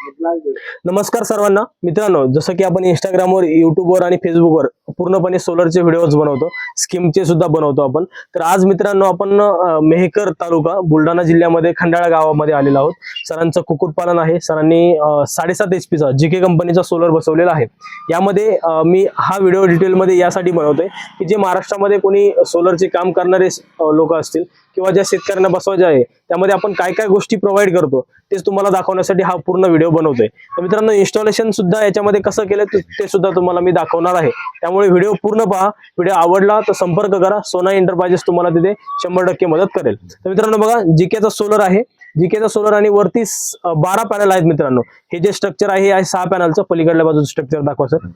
नमस्कार सर्वांना मित्रांनो, जसं की आपण इंस्टाग्रामवर, युट्यूबवर आणि फेसबुकवर पूर्णपणे सोलरचे व्हिडिओज बनवतो, स्कीमचे सुद्धा बनवतो आपण. तर आज मित्रांनो आपण मेहकर तालुका बुलढाणा जिल्ह्यामध्ये खंडाळा गावामध्ये आलेलो आहोत. सरांचं कुक्कुटपालन आहे. सरांनी 7.5 HP चा जीके कंपनीचा सोलर बसवलेला आहे. यामध्ये मी हा व्हिडिओ डिटेलमध्ये यासाठी बनवतोय की जे महाराष्ट्रामध्ये कोणी सोलरचे काम करणारे लोक असतील किंवा ज्या शेतकऱ्यांना बसवायचे आहे त्यामध्ये आपण काय काय गोष्टी प्रोव्हाइड करतो तेच तुम्हाला दाखवण्यासाठी हा पूर्ण व्हिडिओ बनवतोय. तर मित्रांनो, इन्स्टॉलेशन सुद्धा याच्यामध्ये कसं केलं ते सुद्धा तुम्हाला मी दाखवणार आहे. त्यामुळे व्हिडिओ पूर्ण पहा. व्हिडिओ आवडला तर संपर्क करा. सोना एंटरप्राइजेस तुम्हाला तिथे 100% मदत करेल. तर मित्रांनो बघा, जीकेचा सोलर आहे. जीकेचा सोलर आणि वरती 12 पॅनल आहेत. मित्रांनो, हे जे स्ट्रक्चर आहे 6 पॅनलचं. पलीकडल्या बाजूचं स्ट्रक्चर दाखवा सर.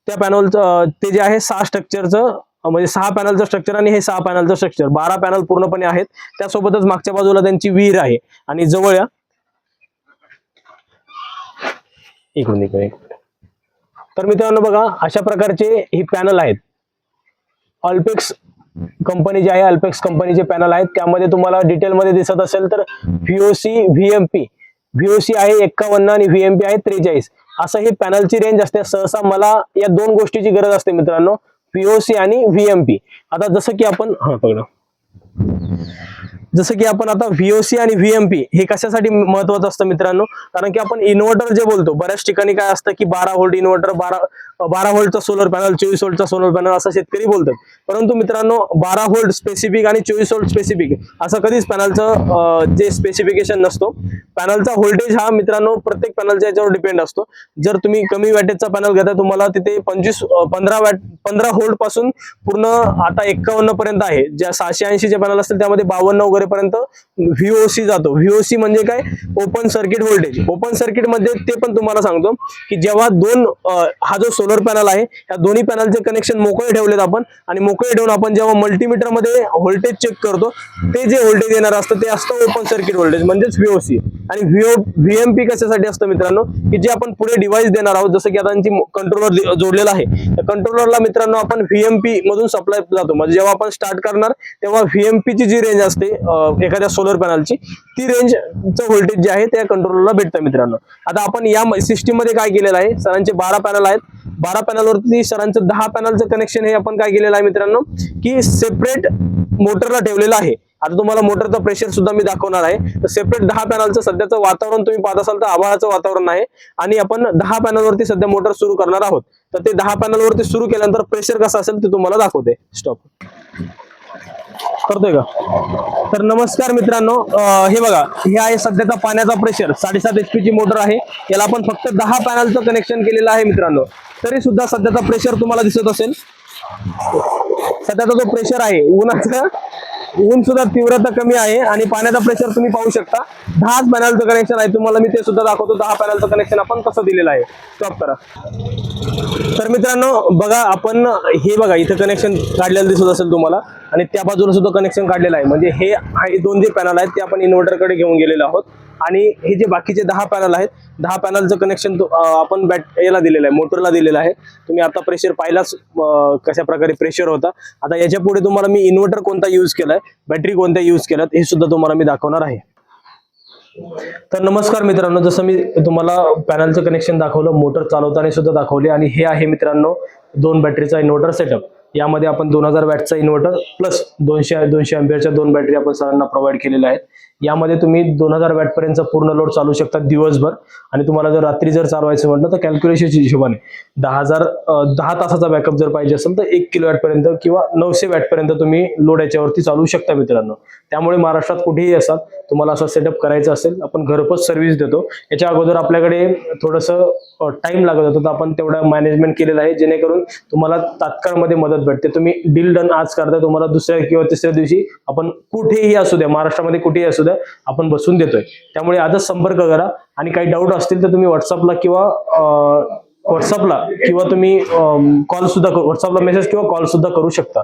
त्या पॅनलचं ते जे आहे 6 स्ट्रक्चरचं, म्हणजे 6 पॅनलचं स्ट्रक्चर आणि हे 6 पॅनलचं स्ट्रक्चर 12 पॅनल पूर्णपणे आहेत. त्यासोबतच मागच्या बाजूला त्यांची विहीर आहे. आणि जवळ या, एक मिनिट. तर मित्रांनो बघा, अशा प्रकारचे हे पॅनल आहेत. अल्पेक्स कंपनी जे आहे, अल्पेक्स कंपनीचे पॅनल आहेत. त्यामध्ये तुम्हाला डिटेलमध्ये दिसत असेल तर VOC VMP आहे 51 आणि VMP आहे 43. असं ही पॅनलची रेंज असते. सहसा मला या दोन गोष्टीची गरज असते मित्रांनो, VOC आणि VMP. आता जसं की आपण आता VOC आणि VMP हे कशासाठी महत्वाचं असतं मित्रांनो, कारण की आपण इन्व्हर्टर जे बोलतो, बऱ्याच ठिकाणी काय असतं की 12 व्होल्ट इन्व्हर्टर, 12 व्होल्टचा सोलर पॅनल, 24 व्होल्टचा सोलर पॅनल असं शेतकरी बोलतात. परंतु मित्रांनो, 12 व्होल्ट स्पेसिफिक आणि 24 व्होल्ट स्पेसिफिक असं कधीच पॅनलचं जे स्पेसिफिकेशन नसतो. पॅनलचा व्होल्टेज हा मित्रांनो प्रत्येक पॅनलच्या याच्यावर डिपेंड असतो. जर तुम्ही कमी वॅटेजचा पॅनल घेता, तुम्हाला तिथे 15 व्होल्ट पासून पूर्ण आता 51 पर्यंत आहे. ज्या 680 चे पॅनल असतील त्यामध्ये 52 वगैरे पर्यंत VOC जातो. VOC म्हणजे काय? Open circuit voltage. Open circuit मध्ये ते पण तुम्हाला सांगतो की जेव्हा हा जो सोलर पॅनल आहे, या दोन्ही पॅनलचे कनेक्शन मोकळे ठेवलेत आपण, आणि मोकळे ठेवून आपण जेव्हा मल्टीमीटर मध्ये व्होल्टेज चेक करतो, ते जे व्होल्टेज येणार असतं ते असतं ओपन सर्किट व्होल्टेज म्हणजेच VOC. आणि VMP कशासाठी असतं मित्रांनो, की जे आपण पुढे डिव्हाइस देणार आहोत, जसं की आता कंट्रोलर जोडलेला आहे, त्या कंट्रोलरला मित्रांनो आपण VMP मधून सप्लाय जातो. म्हणजे जेव्हा आपण स्टार्ट करणार तेव्हा VMP ची जी रेंज असते एखाद्या सोलर पॅनलची, ती रेंजचं व्होल्टेज जे आहे त्या कंट्रोलरला भेटतं मित्रांनो. आता आपण या सिस्टीम मध्ये काय केलेलं आहे, सरांचे 12 पॅनल आहेत. 12 पॅनलवरती सरांचं 10 पॅनलचं कनेक्शन हे आपण काय केलेलं आहे मित्रांनो, की सेपरेट मोटरला ठेवलेलं आहे. आता तुम्हाला मोटरचं प्रेशर सुद्धा मी दाखवणार आहे. तर सेपरेट 10 पॅनलचं सध्याचं वातावरण तुम्ही पाहत असाल तर आभाळाचं वातावरण आहे, आणि आपण 10 पॅनलवरती सध्या मोटर सुरू करणार आहोत. तर ते 10 पॅनलवरती सुरू केल्यानंतर प्रेशर कसं असेल ते तुम्हाला दाखवते. स्टॉप करतोय का? तर नमस्कार मित्रांनो, हे बघा, हे आहे सध्याचा पाण्याचा प्रेशर. 7.5 HP ची मोटर आहे. याला आपण फक्त 10 पॅनलचं कनेक्शन केलेलं आहे मित्रांनो. तरी सुद्धा सध्याचा प्रेशर तुम्हाला दिसत असेल. सध्याचा जो प्रेशर आहे, ऊन सुद्धा तीव्रता कमी आहे आणि पाण्याचा प्रेशर तुम्ही पाहू शकता. 10 पॅनलचं कनेक्शन आहे. तुम्हाला मी ते सुद्धा दाखवतो. 10 पॅनलचं कनेक्शन आपण कसं दिलेलं आहे. स्टॉप करा. तर मित्रांनो बघा, आपण हे बघा, इथं कनेक्शन काढलेलं दिसत असेल तुम्हाला, आणि त्या बाजूला सुद्धा कनेक्शन काढलेलं आहे. म्हणजे हे दोन जे पॅनल आहेत ते आपण इन्व्हर्टरकडे घेऊन गेलेलो आहोत. आणि हे जे बाकीचे 10 पॅनल आहेत, 10 पॅनलचं कनेक्शन आपण याला दिलेलं आहे, मोटरला दिलेलं आहे. तुम्ही आता प्रेशर पाहिलाच कशा प्रकारे प्रेशर होता. आता याच्या पुढे तुम्हाला मी इन्व्हर्टर कोणता यूज केलाय, बॅटरी कोणत्या यूज केल्यात हे सुद्धा तुम्हाला मी दाखवणार आहे. तर नमस्कार मित्रांनो, जसं मी तुम्हाला पॅनलचं कनेक्शन दाखवलं, मोटर चालवताना सुद्धा दाखवले, आणि हे आहे मित्रांनो 2 बॅटरीचा इन्व्हर्टर सेटअप. यामध्ये आपण 2000 वॅटचा इन्व्हर्टर प्लस 200 अँपिअरच्या 2 बॅटरी आपण सरांना प्रोव्हाइड केलेल्या आहेत. यामध्ये तुम्ही 2000 वॅट पर्यंत पूर्ण लोड चालू शकता दिवसभर. आणि तुम्हाला जर रात्री जर चालवायचं म्हटलं तर कॅल्क्युलेशनच्या हिशोबाने 10 तासाचा बॅकअप जर पाहिजे असेल तर 1 किलोवॅट पर्यंत किंवा 900 वॅट पर्यंत तुम्ही लोड याच्यावरती चालू शकता मित्रांनो. त्यामुळे महाराष्ट्रात कुठेही असाल, तुम्हाला असं सेटअप करायचं असेल, आपण घरपोच सर्व्हिस देतो. याच्या अगोदर आपल्याकडे थोडंसं टाइम लागत होतं, तर आपण तेवढं मॅनेजमेंट केलेलं आहे जेणेकरून तुम्हाला तात्काळमध्ये मदत भेटते. तुम्ही डील डन आज करताय, तुम्हाला दुसऱ्या किंवा तिसऱ्या दिवशी आपण कुठेही असू द्या, महाराष्ट्रामध्ये कुठेही असू द्या, आपण बसून देतोय. त्यामुळे आजच संपर्क करा. आणि काही डाऊट असतील तर तुम्ही व्हॉट्सअपला किंवा तुम्ही कॉल सुद्धा, व्हॉट्सअपला मेसेज किंवा कॉल सुद्धा करू शकता.